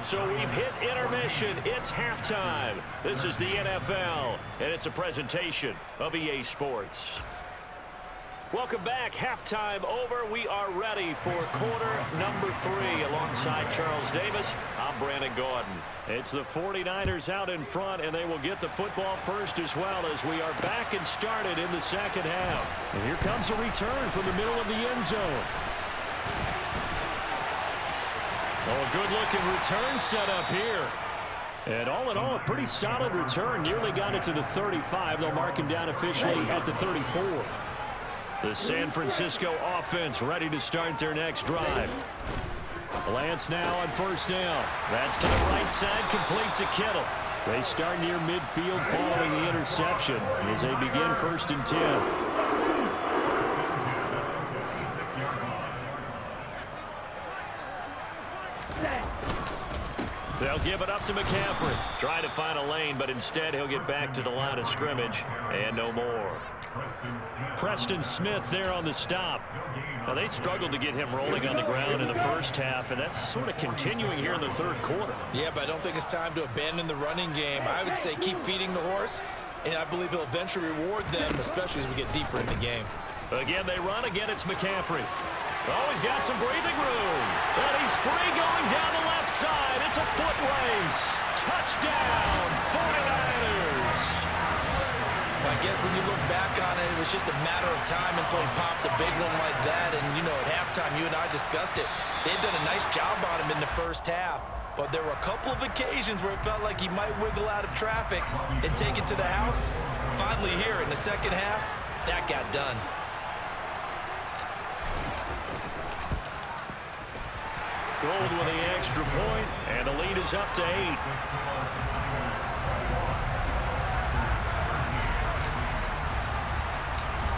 Speaker 4: So we've hit intermission. It's halftime. This is the NFL, and it's a presentation of EA Sports. Welcome back. Halftime over. We are ready for quarter number 3. Alongside Charles Davis, I'm Brandon Gordon. It's the 49ers out in front, and they will get the football first as well as we are back and started in the second half. And here comes a return from the middle of the end zone. Oh, a good-looking return set up here. And all in all, a pretty solid return. Nearly got it to the 35. They'll mark him down officially at the 34. The San Francisco offense ready to start their next drive. Lance now on first down. That's to the right side, complete to Kittle. They start near midfield following the interception as they begin 1st and 10. They'll give it up to McCaffrey. Trying to find a lane, but instead he'll get back to the line of scrimmage and no more. Preston Smith there on the stop. Now, they struggled to get him rolling on the ground in the first half, and that's sort of continuing here in the third quarter.
Speaker 6: Yeah, but I don't think it's time to abandon the running game. I would say keep feeding the horse, and I believe he'll eventually reward them, especially as we get deeper in the game.
Speaker 4: Again, they run. Again, it's McCaffrey. Oh, he's got some breathing room. And he's free going down the left side. It's a foot race. Touchdown, 49ers.
Speaker 6: I guess when you look back on it, it was just a matter of time until he popped a big one like that. And, you know, at halftime, you and I discussed it. They'd done a nice job on him in the first half. But there were a couple of occasions where it felt like he might wiggle out of traffic and take it to the house. Finally here in the second half, that got done.
Speaker 4: Gold with the extra point, and the lead is up to 8.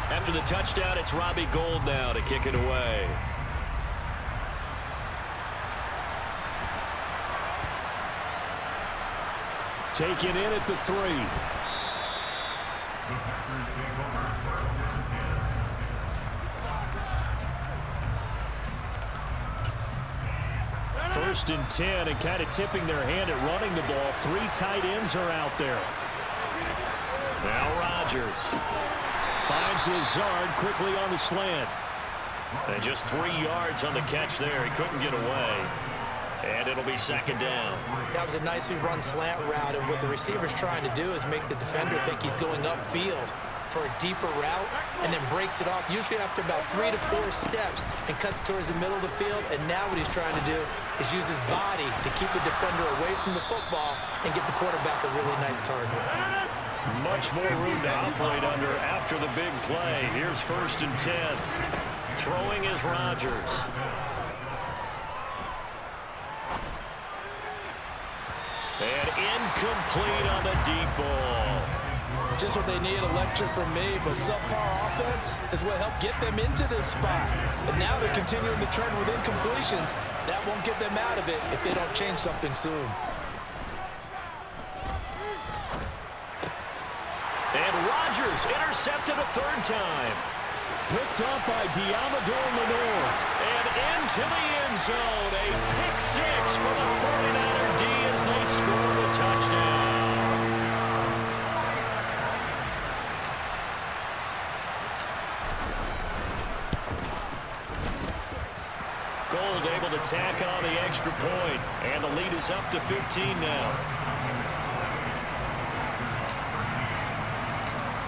Speaker 4: After the touchdown, it's Robbie Gould now to kick it away. Taken in at the 3. First and 10, and kind of tipping their hand at running the ball. 3 tight ends are out there. Now Rodgers finds Lazard quickly on the slant. And just 3 yards on the catch there. He couldn't get away. And it'll be second down.
Speaker 6: That was a nicely run slant route, and what the receiver's trying to do is make the defender think he's going upfield for a deeper route, and then breaks it off, usually after about 3 to 4 steps, and cuts towards the middle of the field. And now what he's trying to do is use his body to keep the defender away from the football and get the quarterback a really nice target.
Speaker 4: Much more room to operate under after the big play. Here's 1st and 10. Throwing is Rodgers. And incomplete on the deep ball.
Speaker 6: Just what they need, electric from me, but subpar offense is what helped get them into this spot. And now they're continuing the trend with incompletions. That won't get them out of it if they don't change something soon.
Speaker 4: And Rodgers intercepted a 3rd time. Picked up by Diamador Lenore. And into the end zone. A pick 6 for the 49er D as they score the touchdown. Gould able to tack on the extra point, and the lead is up to 15 now.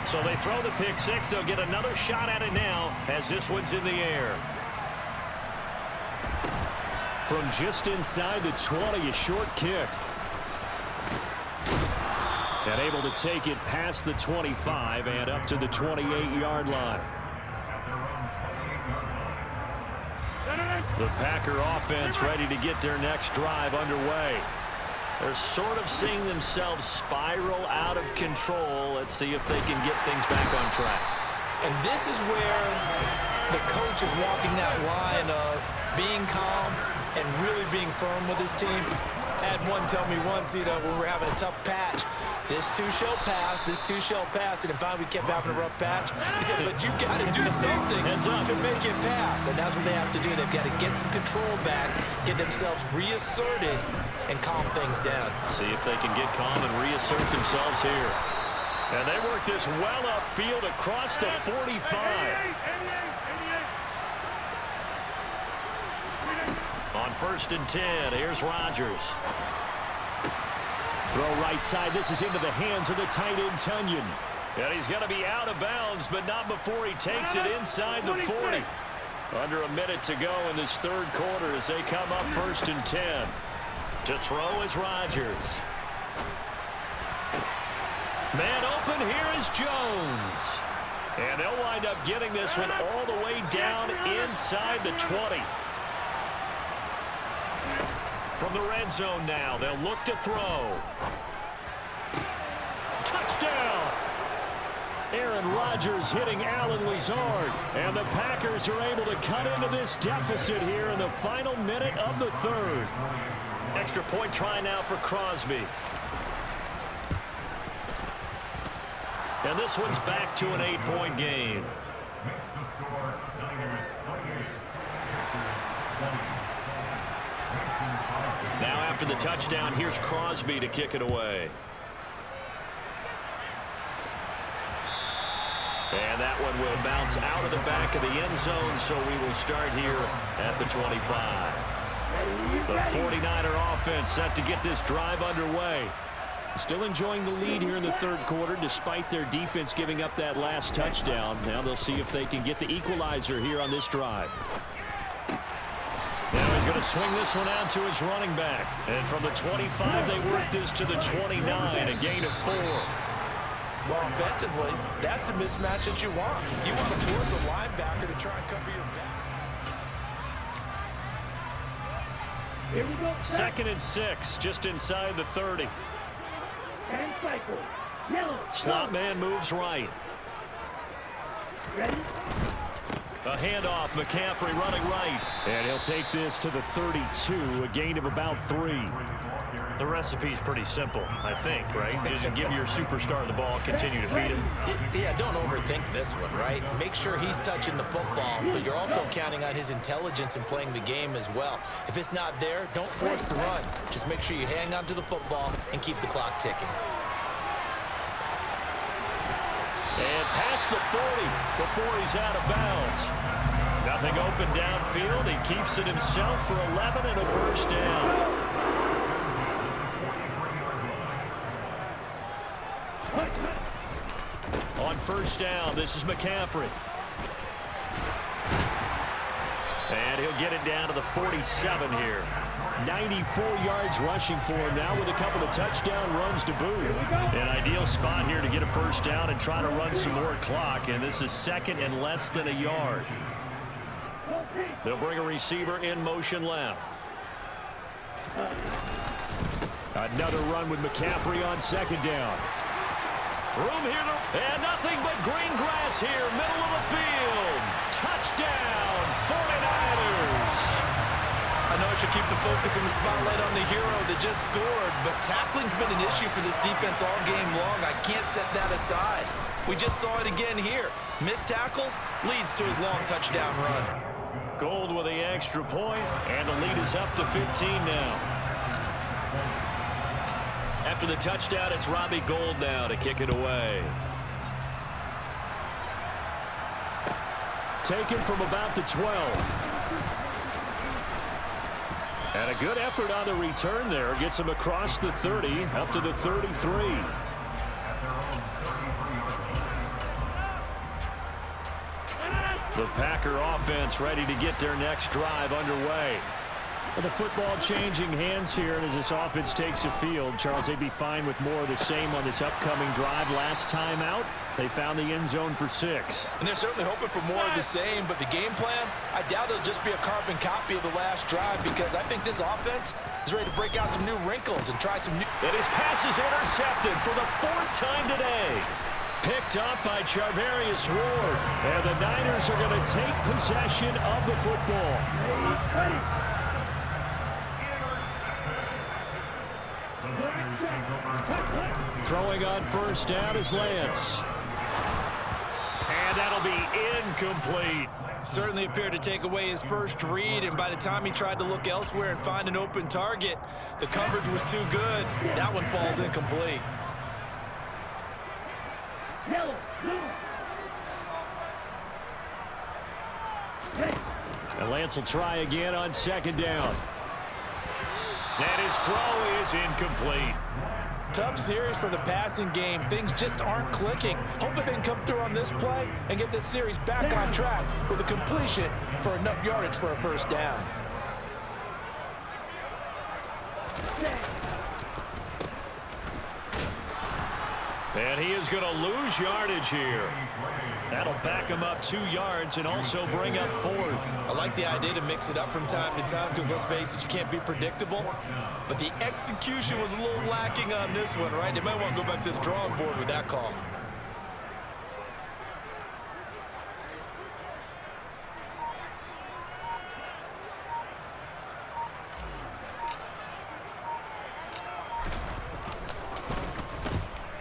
Speaker 4: So they throw the pick 6. They'll get another shot at it now as this one's in the air. From just inside the 20, a short kick. And able to take it past the 25 and up to the 28-yard line. The Packer offense ready to get their next drive underway. They're sort of seeing themselves spiral out of control. Let's see if they can get things back on track.
Speaker 6: And this is where the coach is walking that line of being calm and really being firm with his team. I had one tell me once, you know, when we were having a tough patch, this too shall pass, this too shall pass. And finally we kept having a rough patch. He said, but you got to do something to make it pass. And that's what they have to do. They've got to get some control back, get themselves reasserted, and calm things down.
Speaker 4: See if they can get calm and reassert themselves here. And they work this well upfield across the 45. On 1st and 10, here's Rodgers. Throw right side. This is into the hands of the tight end, Tunyon. And he's going to be out of bounds, but not before he takes it inside the 40. Under a minute to go in this third quarter as they come up 1st and 10. To throw is Rodgers. Man open, here is Jones. And they'll wind up getting this one all the way down inside the 20. From the red zone now, they'll look to throw. Touchdown! Aaron Rodgers hitting Allen Lazard. And the Packers are able to cut into this deficit here in the final minute of the third. Extra point try now for Crosby. And this one's back to an 8-point game. Now after the touchdown, here's Crosby to kick it away. And that one will bounce out of the back of the end zone, so we will start here at the 25. The 49er offense set to get this drive underway. Still enjoying the lead here in the third quarter despite their defense giving up that last touchdown. Now they'll see if they can get the equalizer here on this drive. Now he's going to swing this one out to his running back. And from the 25, they work this to the 29, a gain of 4.
Speaker 6: Well, offensively, that's the mismatch that you want. You want to force a linebacker to try and cover your back.
Speaker 5: Here we go.
Speaker 4: 2nd and 6, just inside the 30.
Speaker 5: And cycle. Yellow.
Speaker 4: Slot man moves right.
Speaker 5: Ready?
Speaker 4: A handoff, McCaffrey running right. And he'll take this to the 32, a gain of about 3. The recipe's pretty simple, I think, right? Just give your superstar the ball, continue to feed him.
Speaker 6: Yeah, don't overthink this one, right? Make sure he's touching the football, but you're also counting on his intelligence in playing the game as well. If it's not there, don't force the run. Just make sure you hang on to the football and keep the clock ticking.
Speaker 4: And past the 40 before he's out of bounds. Nothing open downfield. He keeps it himself for 11 and a first down. On 1st down, this is McCaffrey. And he'll get it down to the 47 here. 94 yards rushing for him now with a couple of touchdown runs to boot. An ideal spot here to get a first down and try to run some more clock. And this is 2nd and less than a yard. They'll bring a receiver in motion left. Another run with McCaffrey on 2nd down. Room here, and nothing but green grass here, middle of the field. Touchdown, 49ers.
Speaker 6: I know I should keep the focus and the spotlight on the hero that just scored, but tackling's been an issue for this defense all game long. I can't set that aside. We just saw it again here. Missed tackles leads to his long touchdown run.
Speaker 4: Gold with the extra point, and the lead is up to 15 now. After the touchdown, it's Robbie Gould now to kick it away. Taken from about the 12. And a good effort on the return there. Gets him across the 30, up to the 33. The Packer offense ready to get their next drive underway. Well, the football changing hands here, and as this offense takes the field, Charles, they'd be fine with more of the same on this upcoming drive. Last time out, they found the end zone for 6.
Speaker 6: And they're certainly hoping for more of the same, but the game plan, I doubt it'll just be a carbon copy of the last drive, because I think this offense is ready to break out some new wrinkles and try some new...
Speaker 4: And his pass is intercepted for the 4th time today. Picked up by Charvarius Ward. And the Niners are going to take possession of the football. Throwing on 1st down is Lance. And that'll be incomplete.
Speaker 6: Certainly appeared to take away his first read, and by the time he tried to look elsewhere and find an open target, the coverage was too good. That one falls incomplete.
Speaker 4: And Lance will try again on second down. And his throw is incomplete.
Speaker 6: Tough series for the passing game. Things just aren't clicking. Hoping they can come through on this play and get this series back on track with a completion for enough yardage for a first down.
Speaker 4: And he is going to lose yardage here. That'll back him up 2 yards and also bring up 4th.
Speaker 6: I like the idea to mix it up from time to time because, let's face it, you can't be predictable. But the execution was a little lacking on this one, right? They might want to go back to the drawing board with that call.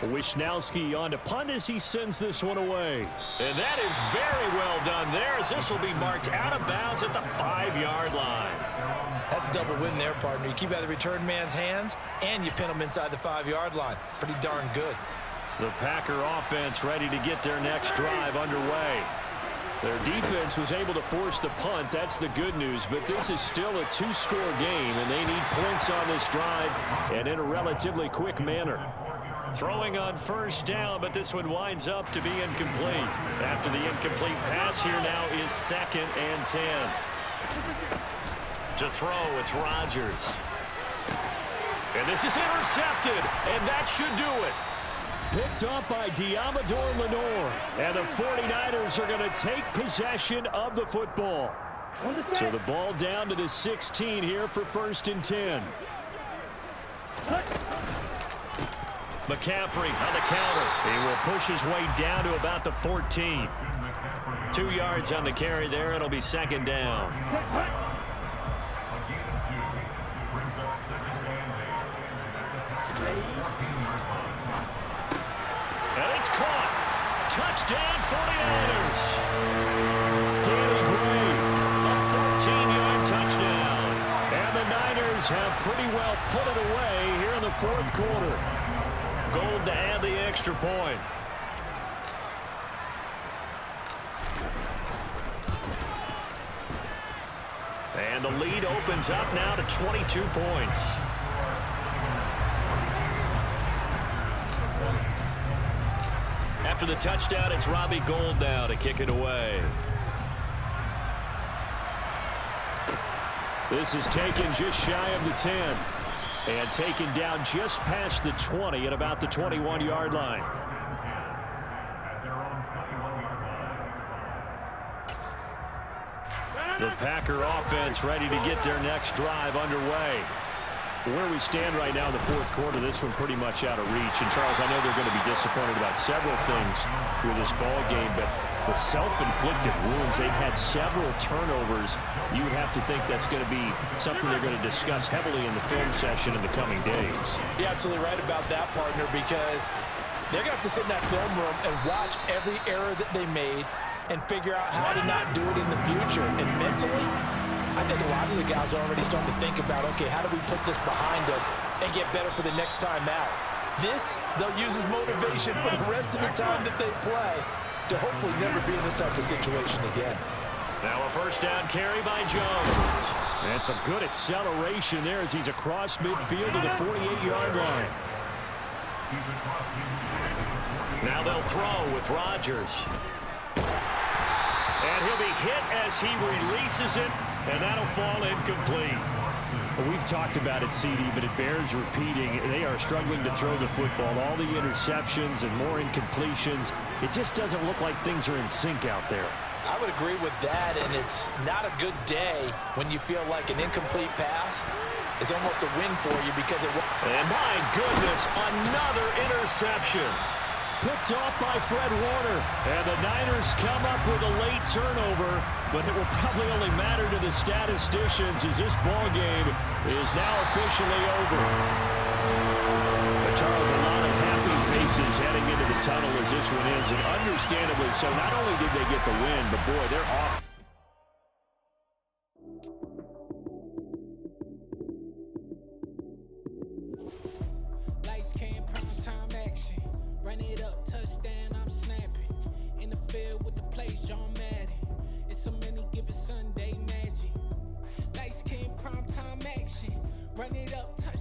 Speaker 4: Wisnowski on to punt as he sends this one away. And that is very well done there, as this will be marked out of bounds at the 5-yard line.
Speaker 6: That's a double win there, partner. You keep out of the return man's hands, and you pin him inside the 5-yard line. Pretty darn good.
Speaker 4: The Packer offense ready to get their next drive underway. Their defense was able to force the punt. That's the good news, but this is still a 2-score game, and they need points on this drive and in a relatively quick manner. Throwing on first down, but this one winds up to be incomplete. After the incomplete pass, here now is 2nd and 10. To throw, it's Rodgers. And this is intercepted, and that should do it. Picked up by Diamador Lenore. And the 49ers are going to take possession of the football. So the ball down to the 16 here for 1st and 10. McCaffrey on the counter. He will push his way down to about the 14. 2 yards on the carry there. It'll be 2nd down. And it's caught. Touchdown 49ers. Danny Gray, a 14-yard touchdown. And the Niners have pretty well put it away here in the 4th quarter. Gold to add the extra point. And the lead opens up now to 22 points. After the touchdown, it's Robbie Gould now to kick it away. This is taken just shy of the 10. And taken down just past the 20 at about the 21-yard line. The Packer offense ready to get their next drive underway. Where we stand right now in the 4th quarter, this one pretty much out of reach. And, Charles, I know they're going to be disappointed about several things with this ball game, but the self-inflicted wounds, they've had several turnovers. You would have to think that's going to be something they're going to discuss heavily in the film session in the coming days.
Speaker 6: You're absolutely right about that, partner, because they're going to have to sit in that film room and watch every error that they made and figure out how to not do it in the future. And mentally, I think a lot of the guys are already starting to think about, okay, how do we put this behind us and get better for the next time out? This, they'll use as motivation for the rest of the time that they play to hopefully never be in this type of situation again.
Speaker 4: Now a first down carry by Jones. And some good acceleration there as he's across midfield to the 48-yard line. Now they'll throw with Rodgers. And he'll be hit as he releases it, and that'll fall incomplete. Well, we've talked about it, CD, but it bears repeating. They are struggling to throw the football. All the interceptions and more incompletions. It just doesn't look like things are in sync out there.
Speaker 6: I would agree with that, and it's not a good day when you feel like an incomplete pass is almost a win for you because it...
Speaker 4: And my goodness, another interception. Picked off by Fred Warner. And the Niners come up with a late turnover, but it will probably only matter to the statisticians as this ball game is now officially over. But Charles, a lot of happy faces heading into the tunnel as this one ends, and understandably so. Not only did they get the win, but boy, they're off.
Speaker 5: Lights came, prime time action. Run it up, touchdown, I'm In the field with the plays, John Madden. It's so many given Sunday magic. Light skin, prime time action. Run it up, touch